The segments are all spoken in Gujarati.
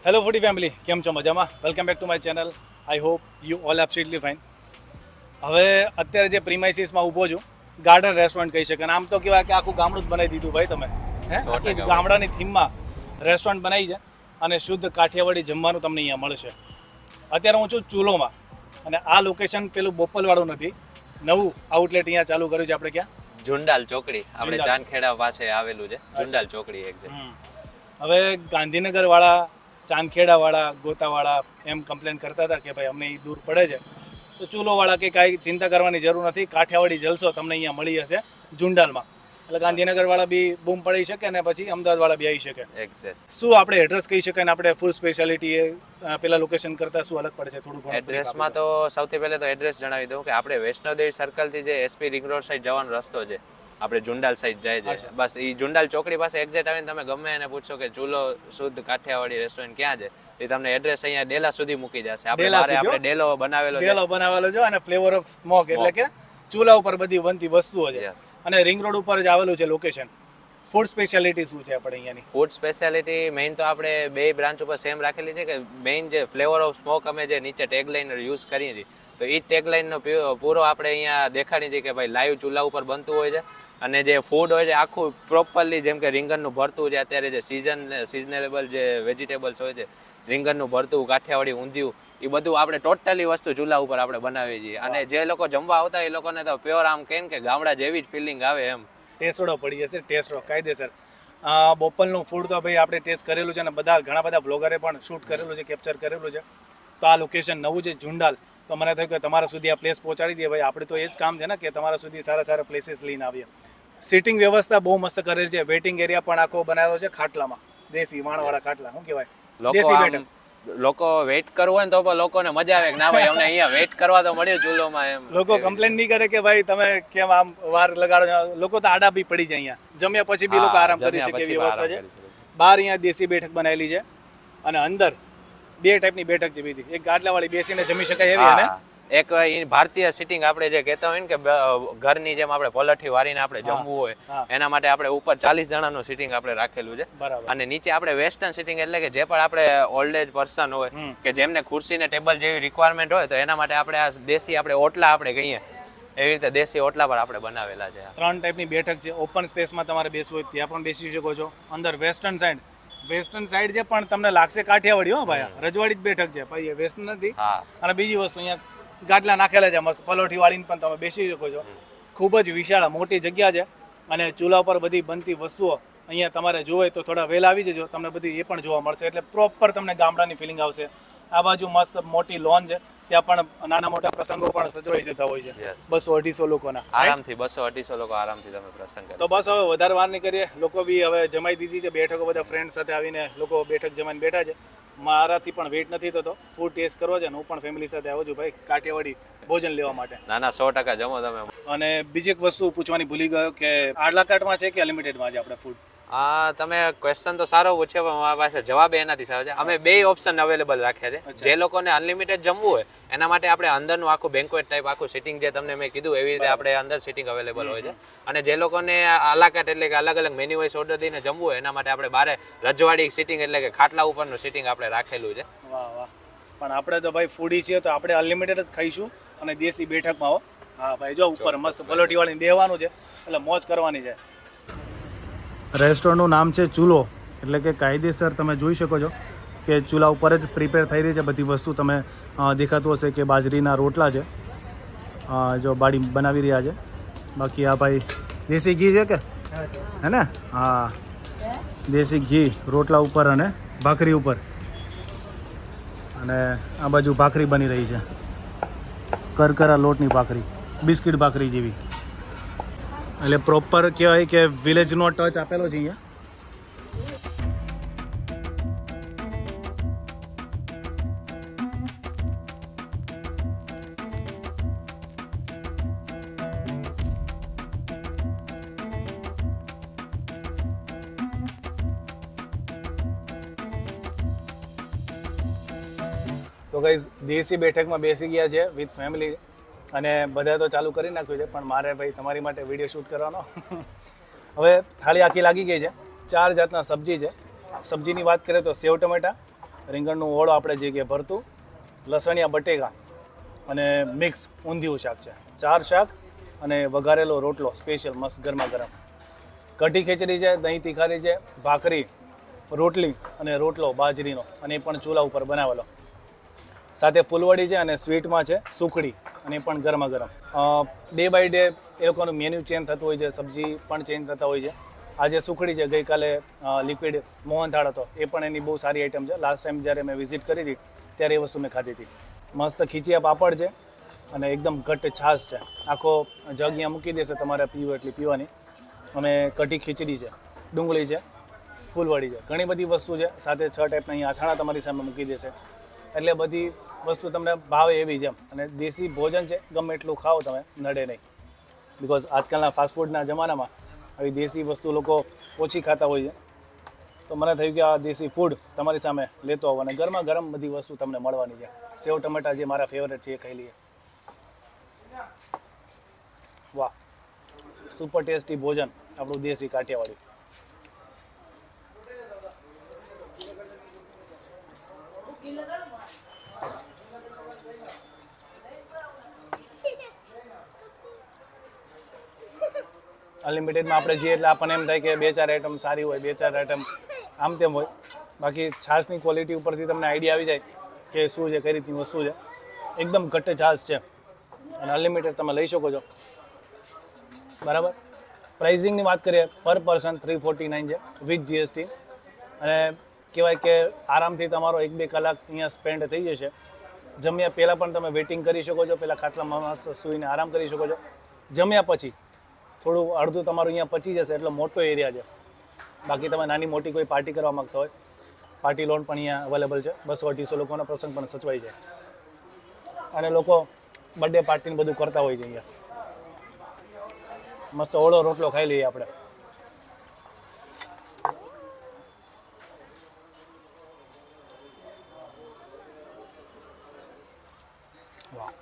હેલો ફૂડી ફેમિલી, કેમ છો? મજામાં? Welcome back to my channel. I hope you all absolutely fine. હવે અત્યારે જે પ્રીમાઇસીસમાં ઊભો છું, ગાર્ડન રેસ્ટોરન્ટ કહી શકે. અને આમ તો કહેવાય કે આખું ગામડું જ બનાવી દીધું ભાઈ તમે. આખી ગામડાની થીમમાં રેસ્ટોરન્ટ બનાવી છે અને શુદ્ધ કાઠિયાવાડી જમવાનું તમને અહીંયા મળશે. અત્યારે હું છું ચૂલોમાં અને આ લોકેશન પેલું બોપલવાળું નથી, નવું આઉટલેટ અહીંયા ચાલુ કર્યું છે. આપણે ક્યાં? જુંડાલ ચોકડી, આપણે ચાંદખેડા પાસે આવેલું છે જુંડાલ ચોકડી એક્ઝેક્ટ. હવે ગાંધીનગરવાળા, ચાંદખેડાવાળા, ગોતાવાળા એમ કમ્પ્લેન કરતા હતા કે ભાઈ અમને એ દૂર પડે છે, તો ચૂલોવાળા કે કાંઈ ચિંતા કરવાની જરૂર નથી. કાઠિયાવાડી જલસો તમને અહીંયા મળી જશે જુંડાલમાં. એટલે ગાંધીનગરવાળા બી બૂમ પડી શકે અને પછી અમદાવાદવાળા બી આવી શકે. એક્ઝેક્ટ. શું આપણે એડ્રેસ કહી શકાય ને આપણે ફૂલ સ્પેશિયાલિટી પેલા લોકેશન કરતાં શું અલગ પડશે થોડું ઘણું? એડ્રેસમાં તો સૌથી પહેલા તો એડ્રેસ જણાવી દઉં કે આપણે વૈષ્ણોદેવી સર્કલથી જે એસપી રિંગ રોડ સાઈડ જવાનો રસ્તો છે, આપણે જુંડાલ સાઈડ જાય છે, બસ એ જુંડાલ ચોકડી પાસે એક્ઝેક્ટ આવીને તમે ગમે એને પૂછો કે ચૂલો શુદ્ધ કાઠિયાવાડી રેસ્ટોરન્ટ ક્યાં છે, એ તમને એડ્રેસ અહીંયા ડેલા સુધી મૂકી જશે. આપણે ડેલો બનાવેલો છે અને ફ્લેવર ઓફ સ્મોક એટલે કે ચૂલા ઉપર બધી બનતી વસ્તુઓ છે અને રિંગ રોડ ઉપર જ આવેલું છે લોકેશન. ફૂડ સ્પેશિયાલિટી શું છે આપણે અહીંયાની? ફૂડ સ્પેશિયાલિટી મેઇન તો આપણે બે બ્રાન્ચ ઉપર સેમ રાખેલી છે કે મેઇન જે ફ્લેવર ઓફ સ્મોક અમે જે નીચે ટેગલાઇન યુઝ કરીએ છીએ, તો એ ટેગલાઇનનો પૂરો આપણે અહીંયા દેખાડી છીએ કે ભાઈ લાઈવ ચૂલા ઉપર બનતું હોય છે. અને જે ફૂડ હોય છે આખું પ્રોપરલી, જેમ કે રીંગણનું ભરતું છે, અત્યારે જે સિઝનેબલ જે વેજીટેબલ્સ હોય છે, રીંગણનું ભરતું, કાઠિયાવાડી ઊંધિયું, એ બધું આપણે ટોટલી વસ્તુ ચૂલા ઉપર આપણે બનાવીએ છીએ. અને જે લોકો જમવા આવતા એ લોકોને તો પ્યોર આમ કહે કે ગામડા જેવી જ ફિલિંગ આવે એમ. ટેસ્ટડો પડી જશે, ટેસ્ટડો કાયદેસર. બોપલનું ફૂડ તો ભાઈ આપણે ટેસ્ટ કરેલું છે અને ઘણા બધા બ્લોગરે પણ શૂટ કરેલું છે, કેપ્ચર કરેલું છે. તો આ લોકેશન નવું છે જુંડાલ, તો મને થયું કે તમારા સુધી આ પ્લેસ પહોંચાડી દઈએ. ભાઈ આપણે તો એ જ કામ છે ને કે તમારા સુધી સારા સારા પ્લેસીસ લઈને આવીએ. સિટિંગ વ્યવસ્થા બહુ મસ્ત કરેલ છે. વેઇટિંગ એરિયા પણ આખો બનાવેલો છે ખાટલામાં, દેશી વાણવાળા ખાટલા. શું કહેવાય? દેશી બેઠક. લોકો વેઇટ કરવું હોય ને તો પણ લોકોને મજા આવે કે ના ભાઈ અમને અહીંયા વેઇટ કરવા તો મળ્યો ચૂલોમાં એમ. લોકો કમ્પ્લેન નહીં કરે કે ભાઈ તમે કેમ આમ વાર લગાડો છો. લોકો તો આડા બી પડી જાય અહીંયા, જમ્યા પછી બી લોકો આરામ કરી શકે એવી વ્યવસ્થા છે. બહાર અહીંયા દેશી બેઠક બનાવેલી છે અને અંદર બે ટાઈપની બેઠક છે બીજી. એક ગાટલાવાળી બેસીને જમી શકાય એવી, અને એક ભારતીય સિટિંગ આપણે જે કહેતા હોય ને કે ઘરની જેમ આપણે પલઠી વારીને આપણે જમવું હોય, એના માટે આપણે ઉપર 40 જણાનું સિટિંગ આપણે રાખેલું છે. અને નીચે આપણે વેસ્ટર્ન સિટિંગ એટલે કે જે પણ આપણે ઓલ્ડ એજ પર્સન હોય કે જેમને ખુરશી ને ટેબલ જેવી રિક્વાયરમેન્ટ હોય, તો એના માટે આપણે આ દેશી આપણે ઓટલા આપણે કહીએ એવી રીતે દેશી ઓટલા પર આપણે બનાવેલા છે. 3 ટાઈપની બેઠક છે. ઓપન સ્પેસમાં તમારે બેસવું હોય ત્યાં પણ બેસી શકો છો. અંદર વેસ્ટર્ન સાઈડ છે પણ તમને લાગશે કાઠિયાવાડી. હો ભાઈ, રજવાડી જ બેઠક છે ભાઈ, વેસ્ટર્ન નથી. અને બીજી વસ્તુ અહીંયા ગાટલા નાખેલા છે મસ્ત, પલોઠી વાળીને પણ તમે બેસી શકો છો. ખૂબ જ વિશાળ મોટી જગ્યા છે અને ચૂલા ઉપર બધી બનતી વસ્તુઓ અહીંયા તમારે જોવે તો થોડા વહેલા આવી જજો, તમને બધી એ પણ જોવા મળશે. એટલે પ્રોપર તમને ગામડાની ફિલિંગ આવશે. આ બાજુ મસ્ત મોટી લોન છે, ત્યાં પણ નાના મોટા પ્રસંગો પણ સજવાઈ જતા હોય છે. 200-250 લોકોના આરામથી 200-250 લોકો આરામથી તમે પ્રસંગ કરો. તો બસ હવે વધારે વાર નહીં કરીએ. લોકો બી હવે જમાઈ દીધી છે બેઠકો, બધા ફ્રેન્ડ સાથે આવીને લોકો બેઠક જમાઈને બેઠા છે. મારાથી પણ વેઇટ નથી થતો, ફૂડ ટેસ્ટ કરવો છે અને હું પણ ફેમિલી સાથે આવું છું ભાઈ કાઠિયાવાડી ભોજન લેવા માટે. ના 100% જમો તમે. અને બીજી એક વસ્તુ પૂછવાની ભૂલી ગયો કે આટલા કાર્ટમાં છે કે અનલિમિટેડમાં છે આપણે ફૂડ? તમે ક્વેશ્ચન તો સારો પૂછ્યો પણ મારા પાસે જવાબ એનાથી સારો છે. અમે બે ઓપ્શન અવેલેબલ રાખ્યા છે. જે લોકોને અનલિમિટેડ જમવું હોય એના માટે આપણે અંદરનું આખું બેન્ક્વેટ ટાઈપ આખું સિટિંગ જે તમને મેં કીધું એવી રીતે આપણે અંદર સિટિંગ અવેલેબલ હોય છે. અને જે લોકોને આલાકાટ એટલે કે અલગ અલગ મેન્યુ વાઇઝ ઓર્ડર દઈને જમવું હોય એના માટે આપણે બારે રજવાડી સિટિંગ એટલે કે ખાટલા ઉપરનું સિટિંગ આપણે રાખેલું છે. વાહ વાહ. પણ આપણે તો ભાઈ ફૂડી છીએ તો આપણે અનલિમિટેડ જ ખાઈશું અને દેશી બેઠકમાં. હો હા ભાઈ, જો ઉપર મસ્ત પલોઠી વાળીને બેહવાનું છે એટલે મોજ કરવાની છે. રેસ્ટોરન્ટનું નામ છે ચૂલો, એટલે કે કાયદેસર તમે જોઈ શકો છો કે ચૂલા ઉપર જ પ્રિપેર થઈ રહી છે બધી વસ્તુ. તમે દેખાતું હશે કે બાજરીના રોટલા છે, જો બાળી બનાવી રહ્યા છે. બાકી આ ભાઈ દેશી ઘી છે કે હે ને? હા, દેશી ઘી રોટલા ઉપર અને ભાખરી ઉપર. અને આ બાજુ ભાખરી બની રહી છે, કરકરા લોટની ભાખરી, બિસ્કિટ ભાખરી જેવી. એટલે પ્રોપર કહેવાય કે વિલેજનો ટચ આપેલો છે અહીંયા. તો ગાઈઝ દેશી બેઠકમાં બેસી ગયા છે વિથ ફેમિલી અને બધા તો ચાલુ કરી નાખ્યું છે, પણ મારે ભાઈ તમારી માટે વિડીયો શૂટ કરવાનો. હવે થાળી આખી લાગી ગઈ છે. 4 જાતના સબ્જી છે. સબ્જીની વાત કરીએ તો સેવ ટમેટા, રીંગણનું ઓળ આપણે જે કે ભરતું, લસણિયા બટેકા અને મિક્સ ઊંધિયું શાક છે. 4 શાક અને વઘારેલો રોટલો સ્પેશિયલ મસ્ત ગરમા ગરમ. કઢી ખીચડી છે, દહીં તીખારી છે, ભાખરી, રોટલી અને રોટલો બાજરીનો અને એ પણ ચૂલા ઉપર બનાવેલો. સાથે ફૂલવડી છે અને સ્વીટમાં છે સુખડી અને એ પણ ગરમા ગરમ. ડે બાય ડે એ લોકોનું મેન્યુ ચેન્જ થતું હોય છે, સબ્જી પણ ચેન્જ થતા હોય છે. આજે સુખડી છે, ગઈકાલે લિક્વિડ મોહનથાળ હતો, એ પણ એની બહુ સારી આઈટમ છે. લાસ્ટ ટાઈમ જ્યારે મેં વિઝિટ કરી હતી ત્યારે એ વસ્તુ મેં ખાધી હતી. મસ્ત ખીચિયા પાપડ છે અને એકદમ ઘટ્ટ છાશ છે. આખો જગ અહીંયા મૂકી દેશે, તમારે પીવું એટલી પીવાની. અને કઢી ખીચડી છે, ડુંગળી છે, ફૂલવડી છે, ઘણી બધી વસ્તુ છે. સાથે 6 ટાઈપના અહીંયા અથાણા તમારી સામે મૂકી દેશે. એટલે બધી વસ્તુ તમને ભાવે એવી છે. અને દેશી ભોજન છે, ગમે એટલું ખાઓ તમે નડે નહીં. બિકોઝ આજકાલના ફાસ્ટફૂડના જમાનામાં આવી દેશી વસ્તુ લોકો ઓછી ખાતા હોય છે. તો મને થયું કે આ દેશી ફૂડ તમારી સામે લેતો આવો અને ગરમા ગરમ બધી વસ્તુ તમને મળવાની છે. સેવ ટમેટા જે મારા ફેવરેટ છે એ ખાઈ લઈએ. વાહ, સુપર ટેસ્ટી ભોજન આપણું દેશી કાઠિયાવાડી. અનલિમિટેડમાં આપણે જઈએ એટલે આપણને એમ થાય કે 2-4 આઈટમ સારી હોય, 2-4 આઈટમ આમ તેમ હોય. બાકી છાશની ક્વોલિટી ઉપરથી તમને આઈડિયા આવી જાય કે શું છે, કઈ રીતની વસ્તુ છે. એકદમ ઘટ્ટ છાશ છે અને અનલિમિટેડ તમે લઈ શકો છો. બરાબર. પ્રાઇઝિંગની વાત કરીએ, પર પર્સન 349 છે વિથ GST. અને કહેવાય કે આરામથી તમારો 1-2 કલાક અહીંયા સ્પેન્ડ થઈ જશે. જમ્યા પહેલાં પણ તમે વેઇટિંગ કરી શકો છો, પહેલાં ખાટલામાં મસ્ત સૂઈને આરામ કરી શકો છો. જમ્યા પછી થોડું અડધું તમારું અહીંયા પચી જશે, એટલો મોટો એરિયા છે. બાકી તમે નાની મોટી કોઈ પાર્ટી કરવા માગતા હોય, પાર્ટી લોન પણ અહીંયા અવેલેબલ છે. 200-250 લોકોનો પ્રસંગ પણ સચવાઈ જાય. અને લોકો બર્થડે પાર્ટીને બધું કરતા હોય છે અહીંયા. મસ્ત ઓળો રોટલો ખાઈ લઈએ આપણે. વાહ,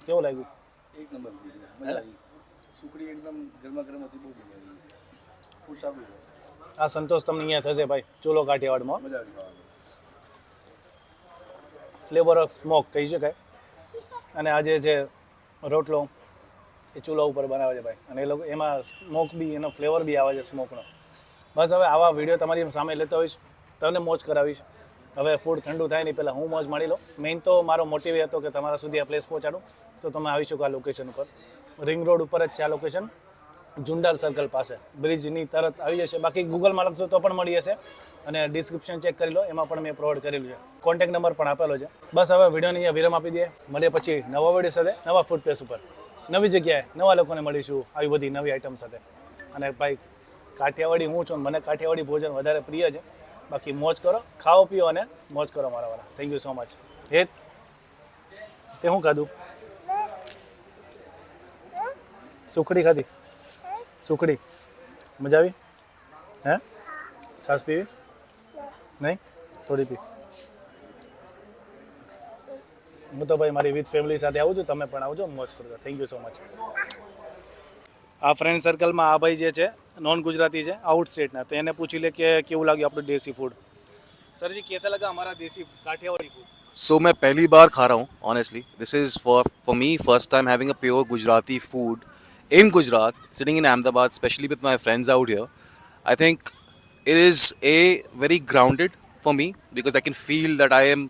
કેવું લાગ્યું? એક નંબર મજા આવી. સુખડી એકદમ ગરમા ગરમ હતી, બહુ મજા આવી. ફૂડ સારું છે. આ સંતોષ તમને અહીંયા થશે ભાઈ, ચૂલો કાઠિયાવાડમાં. મજા આવી ખાવાની. ફ્લેવર ઓફ સ્મોક કહી શકાય. અને આજે જે રોટલો એ ચૂલા ઉપર બનાવે છે ભાઈ, અને એ લોકો એમાં સ્મોક બી, એનો ફ્લેવર બી આવે છે સ્મોકનો. બસ હવે આવા વિડીયો તમારી સામે લેતો હોઈશ, તમને મોજ કરાવીશ. હવે ફૂડ ઠંડુ થાય નહીં પહેલાં હું મોજ માણી લઉં. મેઇન તો મારો મોટિવ એ હતો કે તમારા સુધી આ પ્લેસ પહોંચાડું, તો તમે આવી શકો આ લોકેશન ઉપર. રિંગ રોડ ઉપર જ છે આ લોકેશન, જુંડાલ સર્કલ પાસે. બ્રિજની તરત આવી જશે. બાકી ગૂગલમાં લખશો તો પણ મળી જશે. અને ડિસ્ક્રિપ્શન ચેક કરી લો, એમાં પણ મેં પ્રોવાઈડ કરેલું છે. કોન્ટેક્ટ નંબર પણ આપેલો છે. બસ હવે વિડીયોને અહીંયા વિરામ આપી દઈએ. મળીએ પછી નવા વિડીયો સાથે, નવા ફૂડ પ્લેસ ઉપર, નવી જગ્યાએ, નવા લોકોને મળીશું આવી બધી નવી આઈટમ સાથે. અને ભાઈ કાઠિયાવાડી હું છું, મને કાઠિયાવાડી ભોજન વધારે પ્રિય છે. બાકી મોજ કરો, ખાઓ પીઓ અને મોજ કરો મારા વાળા. Thank you so much. હેત, તે શું ખાધું? સુખડી ખાધી? સુખડી મજા આવી? હે, છાશ પીવી? નહીં, થોડી પી. હું તો ભાઈ મારી વિથ ફેમિલી સાથે આવું છું, તમે પણ આવજો, મોજ કરજો. Thank you so much. આ ફ્રેન્ડ સર્કલમાં આ ભાઈ જે છે નોન ગુજરાતી છે, આઉટ સ્ટેટના. તો એને પૂછી લે કે કેવું લાગ્યું આપણું દેશી ફૂડ. सर जी कैसा लगा हमारा देसी काठियावाड़ी फूड? सो मैं पहली बार खा रहा हूँ honestly. This is for me first time having a pure Gujarati food in Gujarat, sitting in Ahmedabad, especially with my friends out here. I think it is very grounded for me because I can feel that I am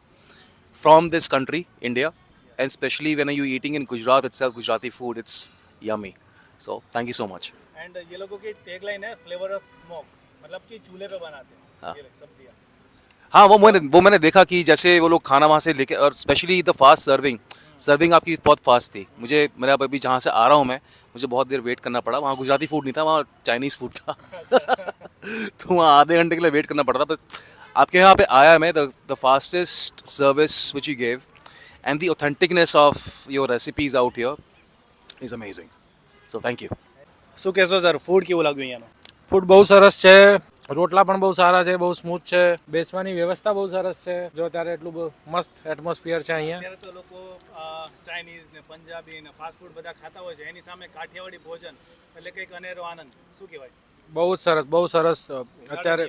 from this country, India, and especially when you're eating in Gujarat itself, Gujarati food, it's yummy. So thank you so much. And ये लोगों की टैगलाइन है फ्लेवर ऑफ स्मोक, मतलब कि चूल्हे पे बनाते हैं हाँ. ये सब्जियां. हाँ, वो मैंने देखा कि जैसे वो लोग खाना वहाँ से लेके, और स्पेशली द फास्ट सर्विंग आपकी बहुत फास्ट थी. मेरा अभी जहाँ से आ रहा हूँ मैं, मुझे बहुत देर वेट करना पड़ा. वहाँ गुजराती फूड नहीं था, वहाँ चाइनीज़ फूड था. तो वहाँ आधे घंटे के लिए वेट करना पड़ा था. बस आपके यहाँ पे आया मैं, the fastest service which you gave and the authenticness of your recipes out here is amazing. So thank you. શું કહેશો સર, ફૂડ કેવું લાગ્યું અહીંયાનું? ફૂડ બહુ સરસ છે, રોટલા પણ બહુ સારા છે, બહુ સ્મૂથ છે, બેસવાની વ્યવસ્થા બહુ સરસ છે. જો ત્યારે એટલું બહુ મસ્ત એટમોસ્ફિયર છે અહીંયા. અત્યારે તો લોકો ચાઇનીઝ ને પંજાબી ને ફાસ્ટ ફૂડ બધા ખાતા હોય છે, એની સામે કાઠિયાવાડી ભોજન એટલે કંઈક અનેરો આનંદ. શું કહેવાય? બહુ જ સરસ બહુ સરસ અત્યારે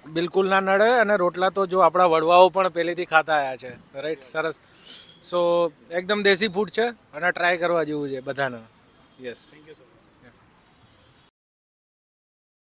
બિલકુલ ના નડે અને રોટલા તો જો આપણા વડવાઓ પણ પહેલેથી ખાતા આવ્યા છે રાઈટ સરસ સો એકદમ દેશી ફૂડ છે અને ટ્રાય કરવા જેવું છે બધાને yes thank you so much.